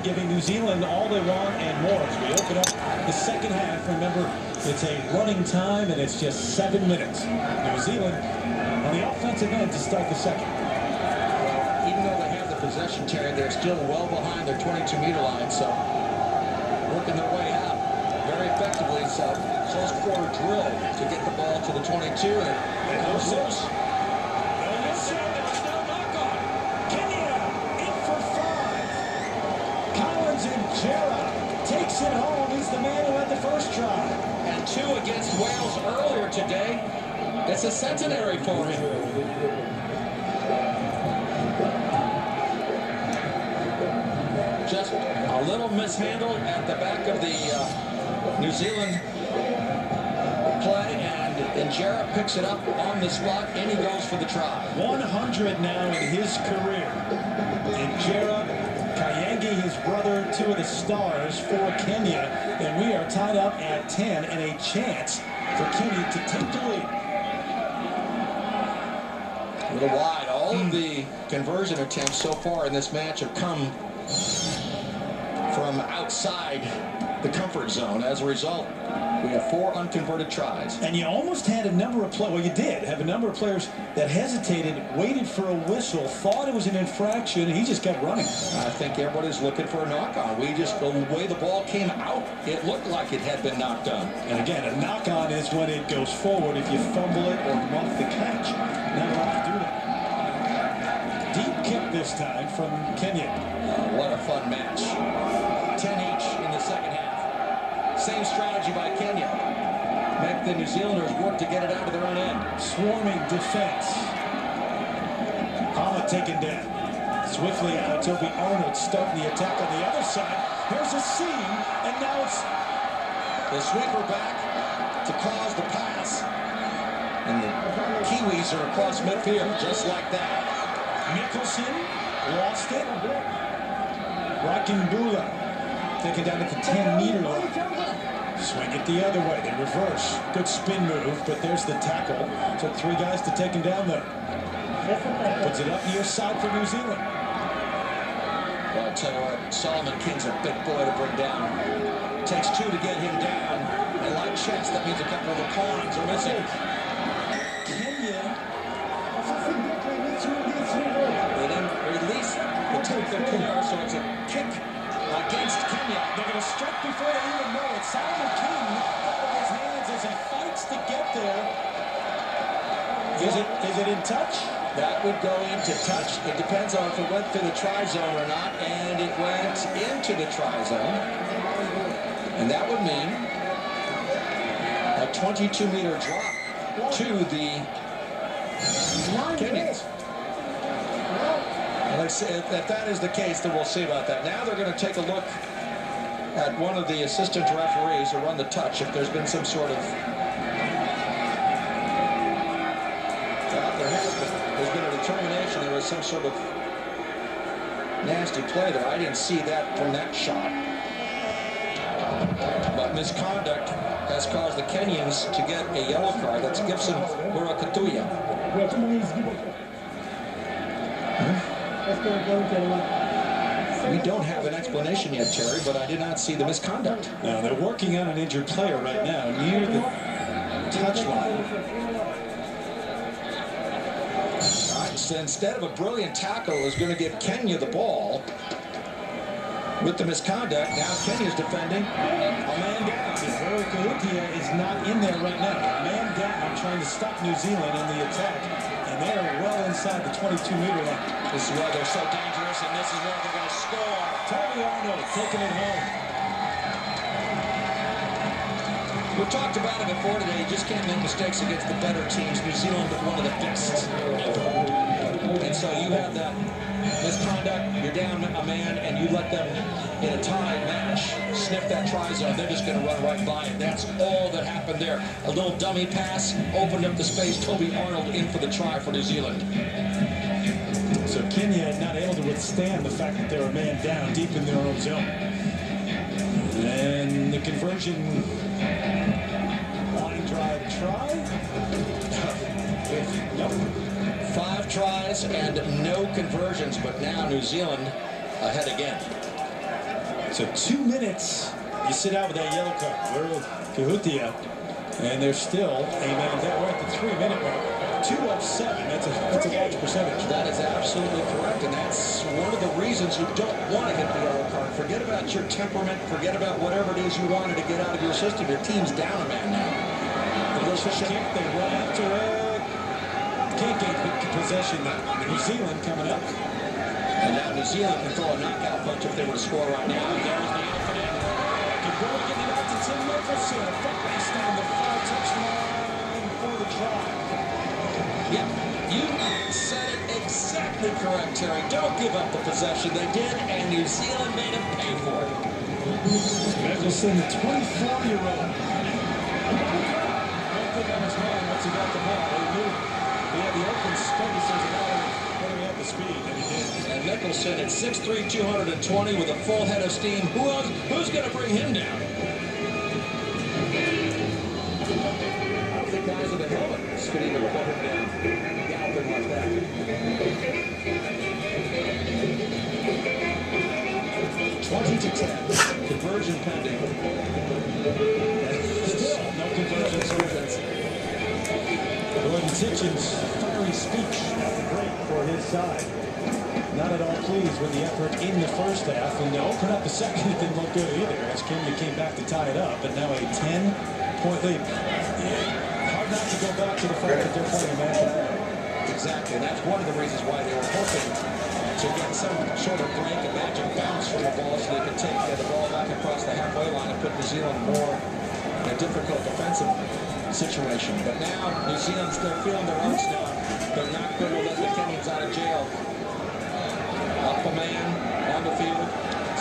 England giving New Zealand all they want and more as we open up the second half. Remember, it's a running time and it's just 7 minutes. New Zealand on the offensive end to start the second. Even though they have the possession, Terry, they're still well behind their 22-meter line, so working their way out very effectively. So close quarter drill to get the ball to the 22, and it goes loose. Takes it home. He's the man who had the first try. And 2 against Wales earlier today. It's a centenary for him. Just a little mishandle at the back of the New Zealand play, and Injera picks it up on the spot, and he goes for the try. 100 now in his career. Injera, Kayangi, his brother, 2 of the stars for Kenya, and we are tied up at 10 and a chance for Kenya to take the lead. A little wide. All of the conversion attempts so far in this match have come from outside the comfort zone. As a result, we have 4 unconverted tries. And you almost had a number of players, well, you did have a number of players that hesitated, waited for a whistle, thought it was an infraction, and he just kept running. I think everybody's looking for a knock-on. The way the ball came out, it looked like it had been knocked on. And again, a knock-on is when it goes forward if you fumble it or muff the catch. Not allowed to do that. Deep kick this time from Kenya. What a fun match. 10 each in the second half. Same strategy by Kenya. Make the New Zealanders work to get it out of their own end. Swarming defense. Hama taken down. Swiftly, Toby Arnold starting the attack on the other side. There's a seam, and now it's the sweeper back to cause the pass. And the Kiwis are across midfield, just like that. Mickelson lost it. Rakimbula taken down at the 10-meter line. Swing it the other way. They reverse. Good spin move, but there's the tackle. Took 3 guys to take him down there. Puts it up near side for New Zealand. Well, I'll tell you what, Solomon King's a big boy to bring down. Takes 2 to get him down. And like chess, that means a couple of the pawns are missing. Kenya. They didn't release the tape of player, so it's a kick against Kenya. They're going to strike before they even know it. Solomon King out of his hands as he fights to get there. Is it in touch? That would go into touch. It depends on if it went through the try zone or not, and it went into the try zone. And that would mean a 22-meter drop to the Kenyans. And like I said, if that is the case, then we'll see about that. Now they're going to take a look at one of the assistant referees who run the touch if there's been some sort of... There's been a determination there was some sort of nasty play there. I didn't see that from that shot. But misconduct has caused the Kenyans to get a yellow card. That's Gibson Murakatuya. We don't have an explanation yet, Terry, but I did not see the misconduct. No, they're working on an injured player right now near the touchline. So instead of a brilliant tackle, is going to give Kenya the ball with the misconduct. Now Kenya's defending. A man down. Murakatuya is not in there right now. A man down trying to stop New Zealand in the attack. And they are well inside the 22-meter line. This is why they're so dangerous, and this is where they're going to score. Toby Arnold taking it home. We've talked about it before today. You just can't make mistakes against the better teams. New Zealand is one of the best ever. And so you have that misconduct, you're down a man, and you let them, in a tied match, sniff that try zone. They're just going to run right by it. That's all that happened there. A little dummy pass opened up the space. Toby Arnold in for the try for New Zealand. So Kenya not able to withstand the fact that they're a man down deep in their own zone. And the conversion line drive try. Nope. 5 tries and no conversions, but now New Zealand ahead again. So 2 minutes, you sit out with that yellow card. We're Kahutia, and there's still a man down. We're at the 3-minute mark. 2 of 7. That's a large percentage. That is absolutely correct, and that's one of the reasons you don't want to get the yellow card. Forget about your temperament. Forget about whatever it is you wanted to get out of your system. Your team's down a man now. The kick, they run after it. Can't get possession. New Zealand coming up. And now New Zealand can throw a knockout punch if they were to score right now. There's the infinite. Good getting it out to Tim Nicholson. A foot race down the far touchline for the try. Yeah, you said it exactly correct, Terry. Don't give up the possession. They did, and New Zealand made them pay for it. Nicholson, the 24-year-old. One thing on his mind once he got the ball. He knew he had the open space. There's a guy putting me up the speed, and he did. And Nicholson at 6'3", 220 with a full head of steam. Who's going to bring him down? I don't think guys with a helmet could even put him down. Galloping like that. 20-10. Conversion pending. Still no conversions. Gordon Titchen's fiery speech at the break for his side. Not at all pleased with the effort in the first half, and to open up the second, it didn't look good either, as Kenya came back to tie it up, but now a 10-point lead. Hard not to go back to the fact that they're playing a match. Exactly, and that's one of the reasons why they were hoping to get some sort of break, a magic bounce from the ball, so they could take the ball back across the halfway line and put New Zealand more in a difficult defensive situation. But now, New Zealand's, they're feeling their oats now. They're not going to let the Kenyans out of jail. Up a man on the field.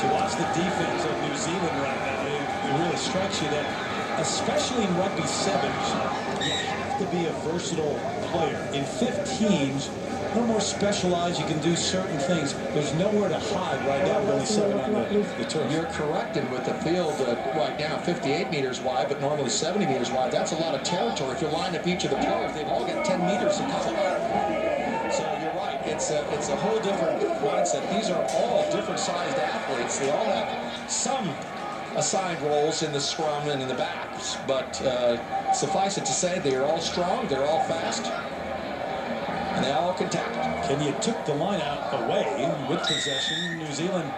To watch the defense of New Zealand right now, it really strikes you that, especially in rugby sevens, you have to be a versatile player. In 15s, a little more specialized, you can do certain things. There's nowhere to hide right now with only 7 on the turf. You're corrected with the field right now 58 meters wide, but normally 70 meters wide. That's a lot of territory. If you line up each of the players, they've all got 10 meters to cover. So you're right. It's a whole different mindset. These are all different sized athletes. They all have some assigned roles in the scrum and in the backs, but suffice it to say, they're all strong, they're all fast, and they all can tackle. Kenya took the line out away with possession. New Zealand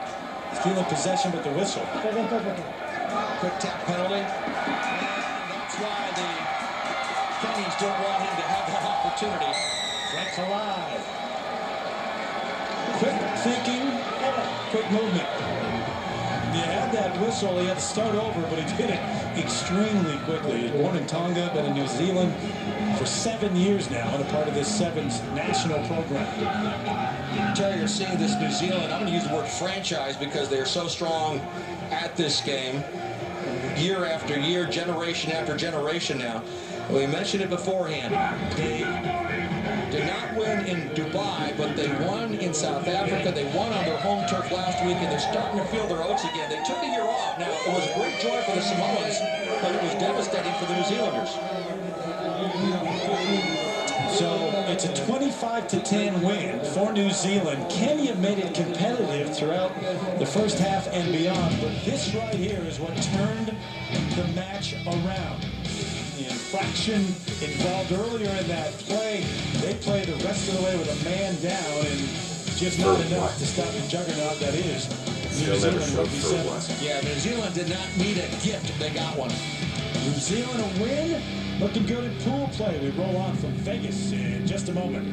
stealing possession with the whistle. Quick tap penalty. And that's why the Kenyans don't want him to have that opportunity. Frank Kalai. Quick thinking, quick movement. He had that whistle, he had to start over, but he did it extremely quickly. He was born in Tonga, been in New Zealand for 7 years now, and a part of this 7's national program. Terry, you're seeing this New Zealand, I'm going to use the word franchise because they are so strong at this game, year after year, generation after generation now. We mentioned it beforehand. They did not win in Dubai, but they won in South Africa. They won on their home turf last week, and they're starting to feel their oats again. They took a year off. Now, it was a great joy for the Samoans, but it was devastating for the New Zealanders. So it's a 25-10 win for New Zealand. Kenya made it competitive throughout the first half and beyond, but this right here is what turned the match around. The infraction involved earlier in that play, they play the rest of the way with a man down, and just not enough to stop the juggernaut that is New Zealand Rugby Sevens. Yeah, New Zealand did not need a gift. They got one. New Zealand a win. Looking good in pool play. We roll on from Vegas in just a moment.